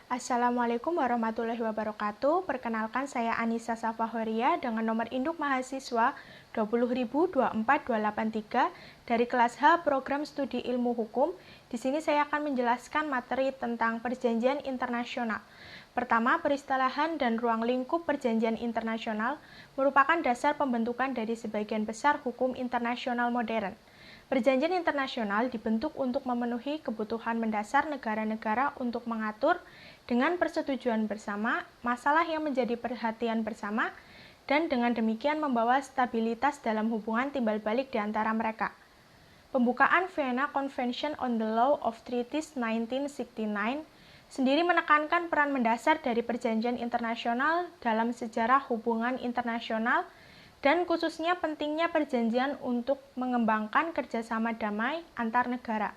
Assalamualaikum warahmatullahi wabarakatuh. Perkenalkan saya Anissa Safahoria dengan nomor induk mahasiswa 200024283 dari kelas H Program Studi Ilmu Hukum. Di sini saya akan menjelaskan materi tentang perjanjian internasional. Pertama, peristilahan dan ruang lingkup perjanjian internasional merupakan dasar pembentukan dari sebagian besar hukum internasional modern. Perjanjian internasional dibentuk untuk memenuhi kebutuhan mendasar negara-negara untuk mengatur dengan persetujuan bersama masalah yang menjadi perhatian bersama dan dengan demikian membawa stabilitas dalam hubungan timbal balik di antara mereka. Pembukaan Vienna Convention on the Law of Treaties 1969 sendiri menekankan peran mendasar dari perjanjian internasional dalam sejarah hubungan internasional dan khususnya pentingnya perjanjian untuk mengembangkan kerjasama damai antar negara.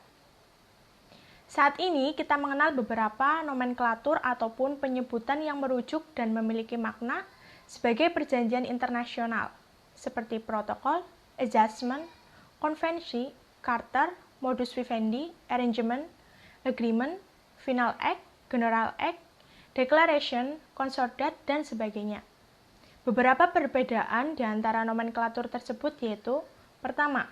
Saat ini kita mengenal beberapa nomenklatur ataupun penyebutan yang merujuk dan memiliki makna sebagai perjanjian internasional, seperti protokol, adjustment, konvensi, charter, modus vivendi, arrangement, agreement, final act, general act, declaration, concordat, dan sebagainya. Beberapa perbedaan di antara nomenklatur tersebut yaitu, pertama,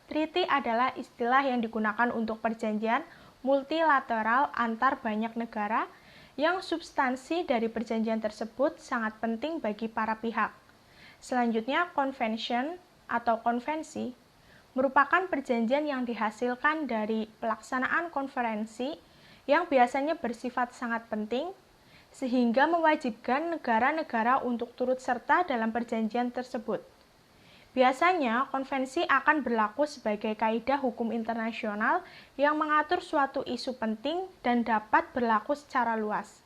treaty adalah istilah yang digunakan untuk perjanjian multilateral antar banyak negara yang substansi dari perjanjian tersebut sangat penting bagi para pihak. Selanjutnya, convention atau konvensi merupakan perjanjian yang dihasilkan dari pelaksanaan konferensi yang biasanya bersifat sangat penting sehingga mewajibkan negara-negara untuk turut serta dalam perjanjian tersebut. Biasanya, konvensi akan berlaku sebagai kaidah hukum internasional yang mengatur suatu isu penting dan dapat berlaku secara luas.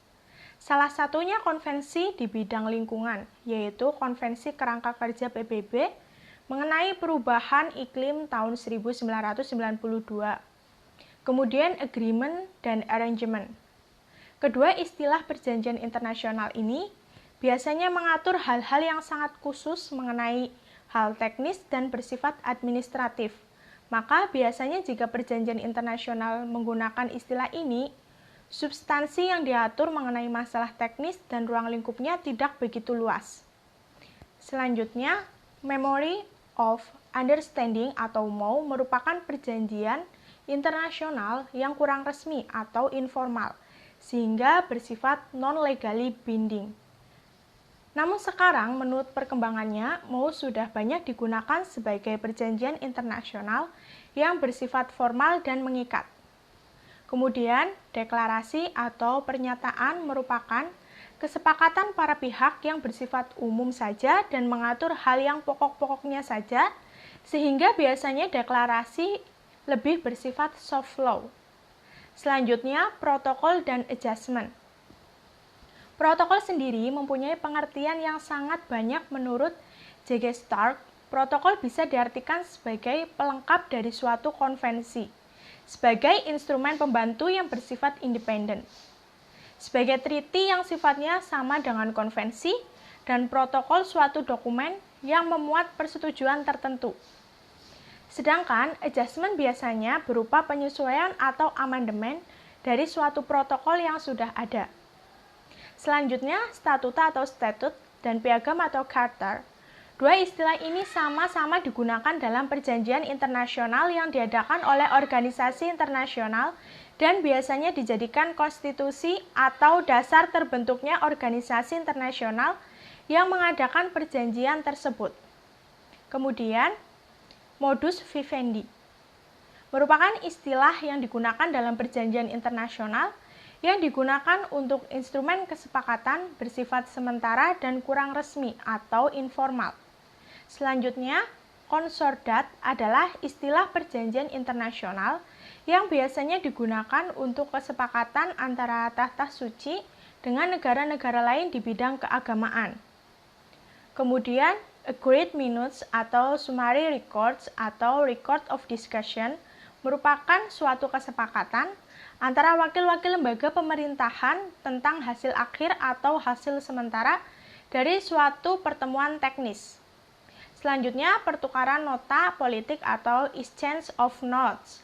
Salah satunya konvensi di bidang lingkungan, yaitu Konvensi Kerangka Kerja PBB mengenai perubahan iklim tahun 1992. Kemudian agreement dan arrangement. Kedua istilah perjanjian internasional ini biasanya mengatur hal-hal yang sangat khusus mengenai hal teknis dan bersifat administratif. Maka biasanya jika perjanjian internasional menggunakan istilah ini, substansi yang diatur mengenai masalah teknis dan ruang lingkupnya tidak begitu luas. Selanjutnya, Memory of Understanding atau MoU merupakan perjanjian internasional yang kurang resmi atau informal, sehingga bersifat non-legally binding. Namun sekarang, menurut perkembangannya, MoU sudah banyak digunakan sebagai perjanjian internasional yang bersifat formal dan mengikat. Kemudian, deklarasi atau pernyataan merupakan kesepakatan para pihak yang bersifat umum saja dan mengatur hal yang pokok-pokoknya saja, sehingga biasanya deklarasi lebih bersifat soft law. Selanjutnya, protokol dan adjustment. Protokol sendiri mempunyai pengertian yang sangat banyak menurut J.G. Stark. Protokol bisa diartikan sebagai pelengkap dari suatu konvensi, sebagai instrumen pembantu yang bersifat independen, sebagai treaty yang sifatnya sama dengan konvensi, dan protokol suatu dokumen yang memuat persetujuan tertentu. Sedangkan adjustment biasanya berupa penyesuaian atau amandemen dari suatu protokol yang sudah ada. Selanjutnya, statuta atau statut dan piagam atau charter. Dua istilah ini sama-sama digunakan dalam perjanjian internasional yang diadakan oleh organisasi internasional dan biasanya dijadikan konstitusi atau dasar terbentuknya organisasi internasional yang mengadakan perjanjian tersebut. Kemudian, modus vivendi merupakan istilah yang digunakan dalam perjanjian internasional yang digunakan untuk instrumen kesepakatan bersifat sementara dan kurang resmi atau informal. Selanjutnya, concordat adalah istilah perjanjian internasional yang biasanya digunakan untuk kesepakatan antara tahta suci dengan negara-negara lain di bidang keagamaan. Kemudian, agreed minutes atau summary records atau record of discussion merupakan suatu kesepakatan antara wakil-wakil lembaga pemerintahan tentang hasil akhir atau hasil sementara dari suatu pertemuan teknis. Selanjutnya, pertukaran nota politik atau exchange of notes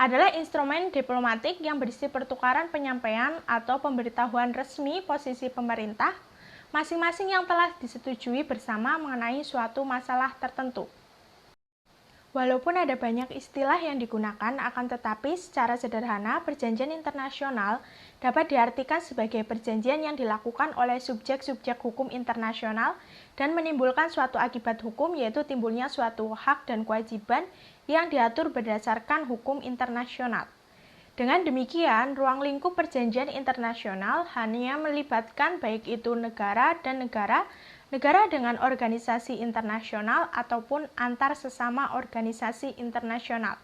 adalah instrumen diplomatik yang berisi pertukaran penyampaian atau pemberitahuan resmi posisi pemerintah masing-masing yang telah disetujui bersama mengenai suatu masalah tertentu. Walaupun ada banyak istilah yang digunakan, akan tetapi secara sederhana perjanjian internasional dapat diartikan sebagai perjanjian yang dilakukan oleh subjek-subjek hukum internasional dan menimbulkan suatu akibat hukum, yaitu timbulnya suatu hak dan kewajiban yang diatur berdasarkan hukum internasional. Dengan demikian, ruang lingkup perjanjian internasional hanya melibatkan baik itu negara dan negara, negara dengan organisasi internasional ataupun antar sesama organisasi internasional.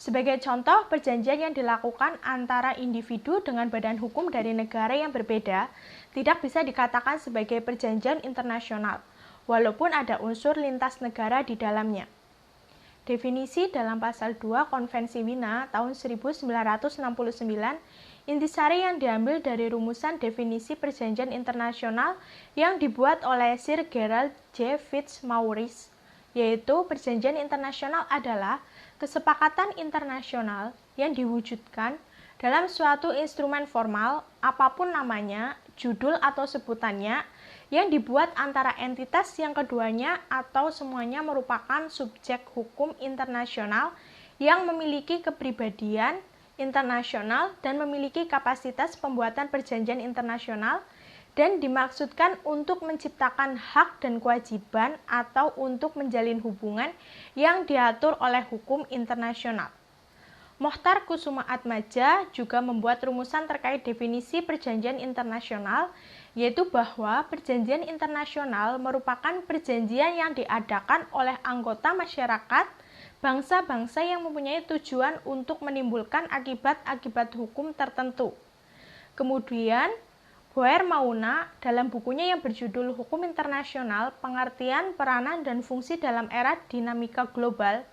Sebagai contoh, perjanjian yang dilakukan antara individu dengan badan hukum dari negara yang berbeda tidak bisa dikatakan sebagai perjanjian internasional, walaupun ada unsur lintas negara di dalamnya. Definisi dalam pasal 2 Konvensi Wina tahun 1969, intisari yang diambil dari rumusan definisi perjanjian internasional yang dibuat oleh Sir Gerald J. Fitzmaurice, yaitu perjanjian internasional adalah kesepakatan internasional yang diwujudkan dalam suatu instrumen formal, apapun namanya, judul atau sebutannya, yang dibuat antara entitas yang keduanya atau semuanya merupakan subjek hukum internasional yang memiliki kepribadian internasional dan memiliki kapasitas pembuatan perjanjian internasional dan dimaksudkan untuk menciptakan hak dan kewajiban atau untuk menjalin hubungan yang diatur oleh hukum internasional. Mohtar Kusumaatmadja juga membuat rumusan terkait definisi perjanjian internasional, yaitu bahwa perjanjian internasional merupakan perjanjian yang diadakan oleh anggota masyarakat bangsa-bangsa yang mempunyai tujuan untuk menimbulkan akibat-akibat hukum tertentu. Kemudian, Boer Mauna dalam bukunya yang berjudul Hukum Internasional, Pengertian, Peranan, dan Fungsi dalam Era Dinamika Global,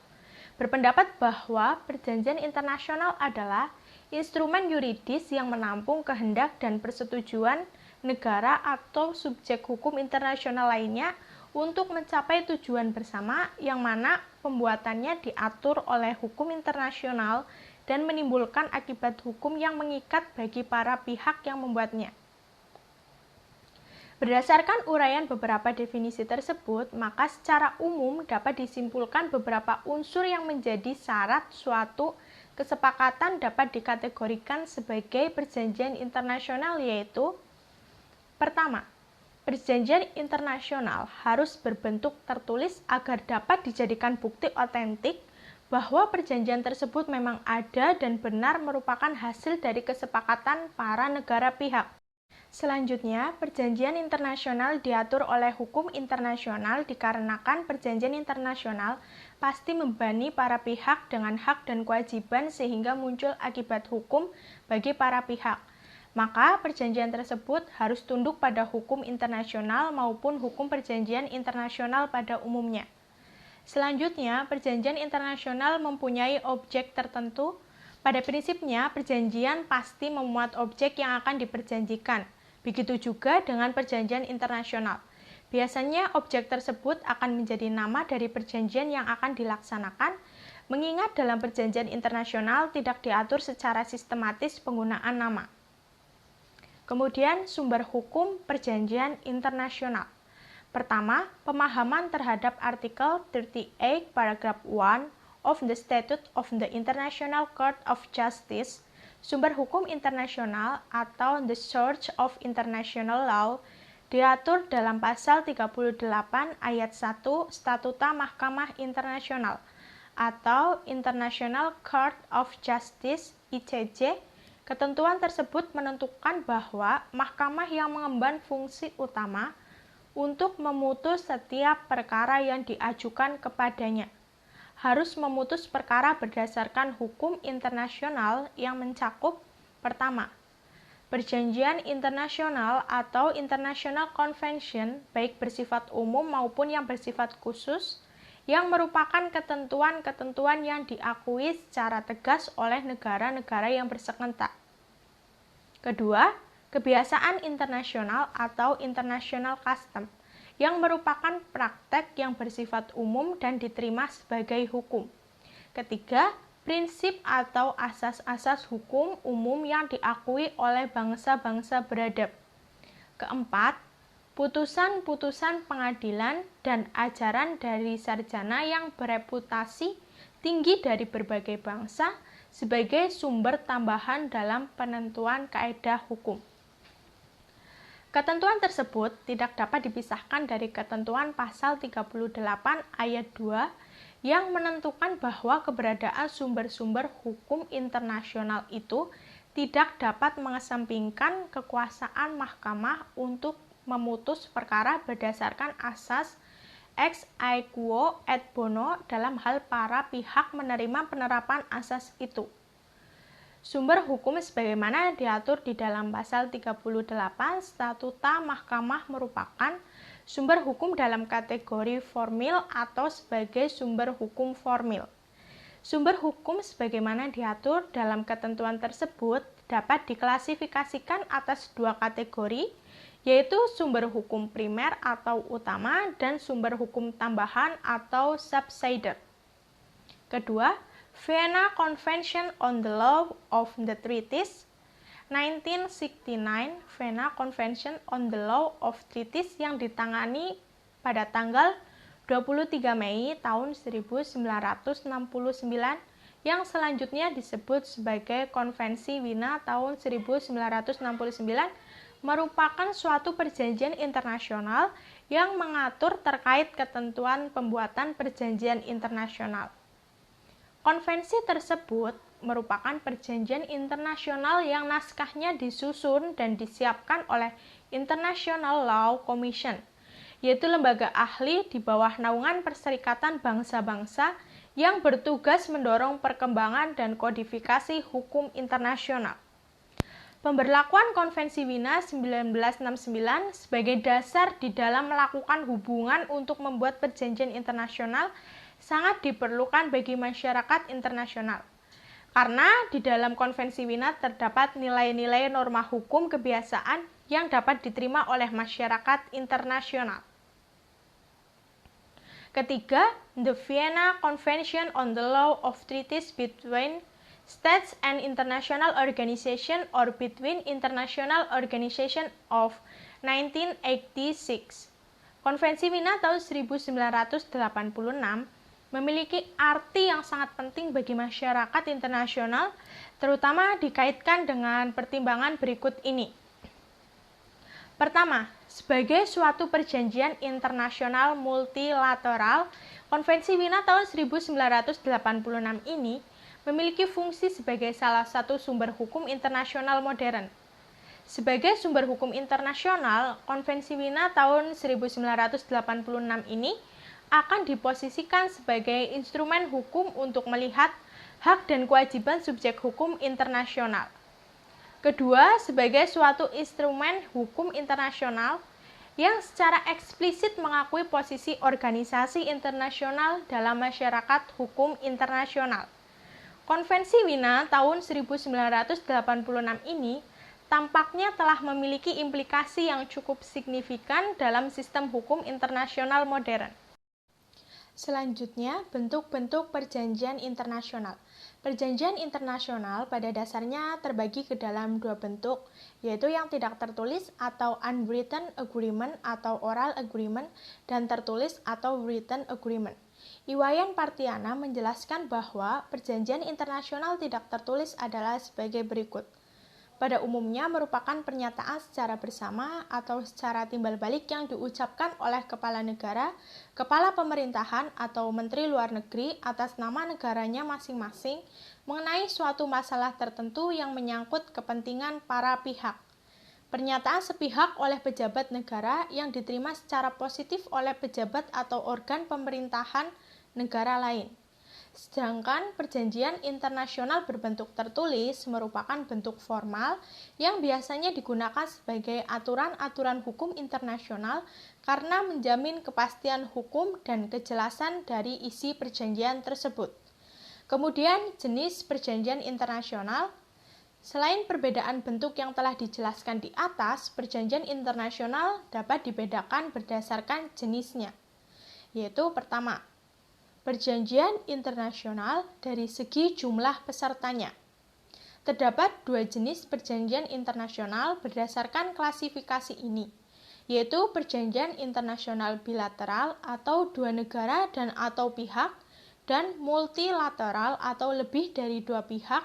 berpendapat bahwa perjanjian internasional adalah instrumen yuridis yang menampung kehendak dan persetujuan negara atau subjek hukum internasional lainnya untuk mencapai tujuan bersama yang mana pembuatannya diatur oleh hukum internasional dan menimbulkan akibat hukum yang mengikat bagi para pihak yang membuatnya. Berdasarkan uraian beberapa definisi tersebut, maka secara umum dapat disimpulkan beberapa unsur yang menjadi syarat suatu kesepakatan dapat dikategorikan sebagai perjanjian internasional, yaitu: pertama, perjanjian internasional harus berbentuk tertulis agar dapat dijadikan bukti otentik bahwa perjanjian tersebut memang ada dan benar merupakan hasil dari kesepakatan para negara pihak. Selanjutnya, perjanjian internasional diatur oleh hukum internasional dikarenakan perjanjian internasional pasti membebani para pihak dengan hak dan kewajiban sehingga muncul akibat hukum bagi para pihak. Maka perjanjian tersebut harus tunduk pada hukum internasional maupun hukum perjanjian internasional pada umumnya. Selanjutnya, perjanjian internasional mempunyai objek tertentu. Pada prinsipnya, perjanjian pasti memuat objek yang akan diperjanjikan. Begitu juga dengan perjanjian internasional. Biasanya objek tersebut akan menjadi nama dari perjanjian yang akan dilaksanakan, mengingat dalam perjanjian internasional tidak diatur secara sistematis penggunaan nama. Kemudian, sumber hukum perjanjian internasional. Pertama, pemahaman terhadap artikel 38 paragraph 1 of the Statute of the International Court of Justice. Sumber hukum internasional atau the source of international law diatur dalam pasal 38 ayat 1 Statuta Mahkamah Internasional atau International Court of Justice (ICJ). Ketentuan tersebut menentukan bahwa mahkamah yang mengemban fungsi utama untuk memutus setiap perkara yang diajukan kepadanya harus memutus perkara berdasarkan hukum internasional yang mencakup: pertama, perjanjian internasional atau international convention baik bersifat umum maupun yang bersifat khusus yang merupakan ketentuan-ketentuan yang diakui secara tegas oleh negara-negara yang berserentak. Kedua, kebiasaan internasional atau international custom yang merupakan praktek yang bersifat umum dan diterima sebagai hukum. Ketiga, prinsip atau asas-asas hukum umum yang diakui oleh bangsa-bangsa beradab. Keempat, putusan-putusan pengadilan dan ajaran dari sarjana yang bereputasi tinggi dari berbagai bangsa sebagai sumber tambahan dalam penentuan kaedah hukum. Ketentuan tersebut tidak dapat dipisahkan dari ketentuan pasal 38 ayat 2 yang menentukan bahwa keberadaan sumber-sumber hukum internasional itu tidak dapat mengesampingkan kekuasaan mahkamah untuk memutus perkara berdasarkan asas ex aequo et bono dalam hal para pihak menerima penerapan asas itu. Sumber hukum sebagaimana diatur di dalam pasal 38 Statuta Mahkamah merupakan sumber hukum dalam kategori formil atau sebagai sumber hukum formil. Sumber hukum sebagaimana diatur dalam ketentuan tersebut dapat diklasifikasikan atas dua kategori, yaitu sumber hukum primer atau utama dan sumber hukum tambahan atau subsidiary. Kedua, Vienna Convention on the Law of the Treaties 1969, Vienna Convention on the Law of Treaties yang ditangani pada tanggal 23 Mei tahun 1969 yang selanjutnya disebut sebagai Konvensi Wina tahun 1969 merupakan suatu perjanjian internasional yang mengatur terkait ketentuan pembuatan perjanjian internasional. Konvensi tersebut merupakan perjanjian internasional yang naskahnya disusun dan disiapkan oleh International Law Commission, yaitu lembaga ahli di bawah naungan Perserikatan Bangsa-Bangsa yang bertugas mendorong perkembangan dan kodifikasi hukum internasional. Pemberlakuan Konvensi Wina 1969 sebagai dasar di dalam melakukan hubungan untuk membuat perjanjian internasional sangat diperlukan bagi masyarakat internasional. Karena di dalam Konvensi Wina terdapat nilai-nilai norma hukum kebiasaan yang dapat diterima oleh masyarakat internasional. Ketiga, the Vienna Convention on the Law of Treaties between States and International Organization or between International Organization of 1986. Konvensi Wina tahun 1986 memiliki arti yang sangat penting bagi masyarakat internasional, terutama dikaitkan dengan pertimbangan berikut ini. Pertama, sebagai suatu perjanjian internasional multilateral, Konvensi Wina tahun 1986 ini memiliki fungsi sebagai salah satu sumber hukum internasional modern. Sebagai sumber hukum internasional, Konvensi Wina tahun 1986 ini akan diposisikan sebagai instrumen hukum untuk melihat hak dan kewajiban subjek hukum internasional. Kedua, sebagai suatu instrumen hukum internasional yang secara eksplisit mengakui posisi organisasi internasional dalam masyarakat hukum internasional. Konvensi Wina tahun 1986 ini tampaknya telah memiliki implikasi yang cukup signifikan dalam sistem hukum internasional modern. Selanjutnya, bentuk-bentuk perjanjian internasional. Perjanjian internasional pada dasarnya terbagi ke dalam dua bentuk, yaitu yang tidak tertulis atau unwritten agreement atau oral agreement, dan tertulis atau written agreement. Iwayan Partiana menjelaskan bahwa perjanjian internasional tidak tertulis adalah sebagai berikut. Pada umumnya merupakan pernyataan secara bersama atau secara timbal balik yang diucapkan oleh kepala negara, kepala pemerintahan, atau menteri luar negeri atas nama negaranya masing-masing mengenai suatu masalah tertentu yang menyangkut kepentingan para pihak. Pernyataan sepihak oleh pejabat negara yang diterima secara positif oleh pejabat atau organ pemerintahan negara lain. Sedangkan perjanjian internasional berbentuk tertulis merupakan bentuk formal yang biasanya digunakan sebagai aturan-aturan hukum internasional karena menjamin kepastian hukum dan kejelasan dari isi perjanjian tersebut. Kemudian, jenis perjanjian internasional. Selain perbedaan bentuk yang telah dijelaskan di atas, perjanjian internasional dapat dibedakan berdasarkan jenisnya, yaitu pertama, Perjanjian internasional dari segi jumlah pesertanya. Terdapat dua jenis perjanjian internasional berdasarkan klasifikasi ini, yaitu perjanjian internasional bilateral atau dua negara dan atau pihak, dan multilateral atau lebih dari dua pihak.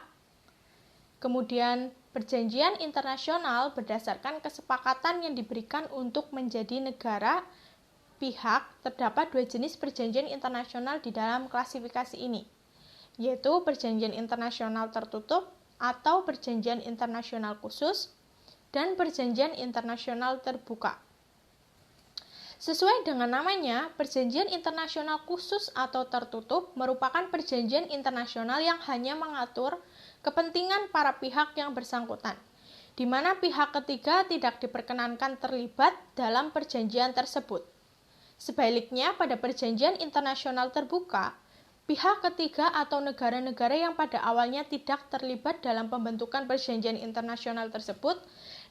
Kemudian, perjanjian internasional berdasarkan kesepakatan yang diberikan untuk menjadi negara pihak. Terdapat dua jenis perjanjian internasional di dalam klasifikasi ini, yaitu perjanjian internasional tertutup atau perjanjian internasional khusus, dan perjanjian internasional terbuka. Sesuai dengan namanya, perjanjian internasional khusus atau tertutup merupakan perjanjian internasional yang hanya mengatur kepentingan para pihak yang bersangkutan, di mana pihak ketiga tidak diperkenankan terlibat dalam perjanjian tersebut. Sebaliknya, pada perjanjian internasional terbuka, pihak ketiga atau negara-negara yang pada awalnya tidak terlibat dalam pembentukan perjanjian internasional tersebut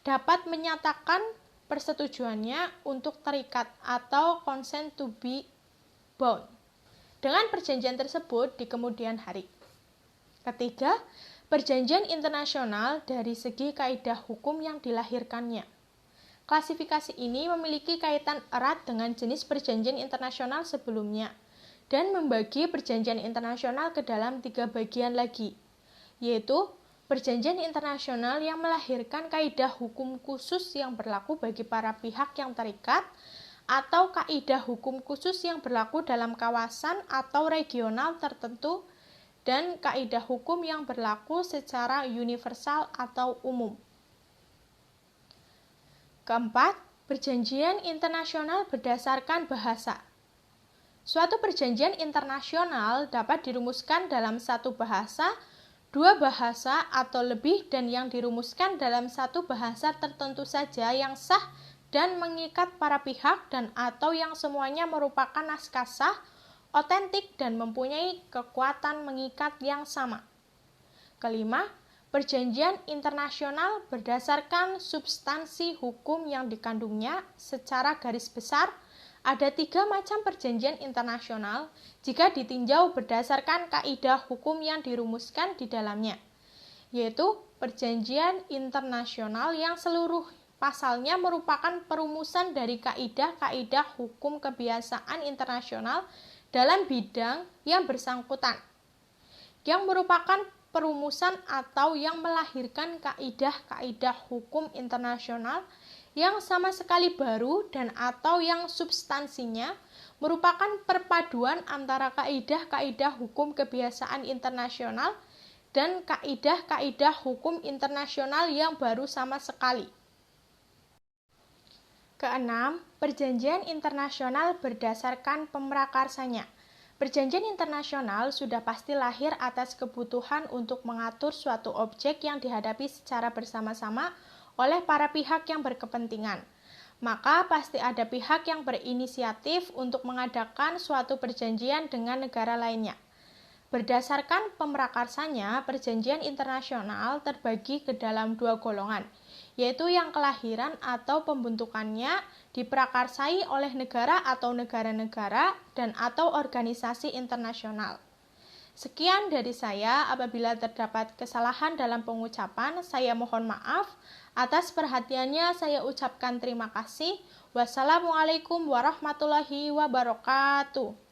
dapat menyatakan persetujuannya untuk terikat atau consent to be bound dengan perjanjian tersebut di kemudian hari. Ketiga, perjanjian internasional dari segi kaidah hukum yang dilahirkannya. Klasifikasi ini memiliki kaitan erat dengan jenis perjanjian internasional sebelumnya dan membagi perjanjian internasional ke dalam tiga bagian lagi, yaitu perjanjian internasional yang melahirkan kaidah hukum khusus yang berlaku bagi para pihak yang terikat, atau kaidah hukum khusus yang berlaku dalam kawasan atau regional tertentu, dan kaidah hukum yang berlaku secara universal atau umum. Keempat, perjanjian internasional berdasarkan bahasa. Suatu perjanjian internasional dapat dirumuskan dalam satu bahasa, dua bahasa, atau lebih, dan yang dirumuskan dalam satu bahasa tertentu saja yang sah dan mengikat para pihak, dan atau yang semuanya merupakan naskah sah, otentik, dan mempunyai kekuatan mengikat yang sama. Kelima, perjanjian internasional berdasarkan substansi hukum yang dikandungnya. Secara garis besar, ada tiga macam perjanjian internasional jika ditinjau berdasarkan kaidah hukum yang dirumuskan di dalamnya, yaitu perjanjian internasional yang seluruh pasalnya merupakan perumusan dari kaidah-kaidah hukum kebiasaan internasional dalam bidang yang bersangkutan, yang merupakan perumusan atau yang melahirkan kaidah-kaidah hukum internasional yang sama sekali baru dan atau yang substansinya merupakan perpaduan antara kaidah-kaidah hukum kebiasaan internasional dan kaidah-kaidah hukum internasional yang baru sama sekali. Keenam, perjanjian internasional berdasarkan pemrakarsanya. Perjanjian internasional sudah pasti lahir atas kebutuhan untuk mengatur suatu objek yang dihadapi secara bersama-sama oleh para pihak yang berkepentingan. Maka pasti ada pihak yang berinisiatif untuk mengadakan suatu perjanjian dengan negara lainnya. Berdasarkan pemrakarsanya, perjanjian internasional terbagi ke dalam dua golongan, yaitu yang kelahiran atau pembentukannya diprakarsai oleh negara atau negara-negara dan atau organisasi internasional. Sekian dari saya. Apabila terdapat kesalahan dalam pengucapan, saya mohon maaf. Atas perhatiannya saya ucapkan terima kasih. Wassalamualaikum warahmatullahi wabarakatuh.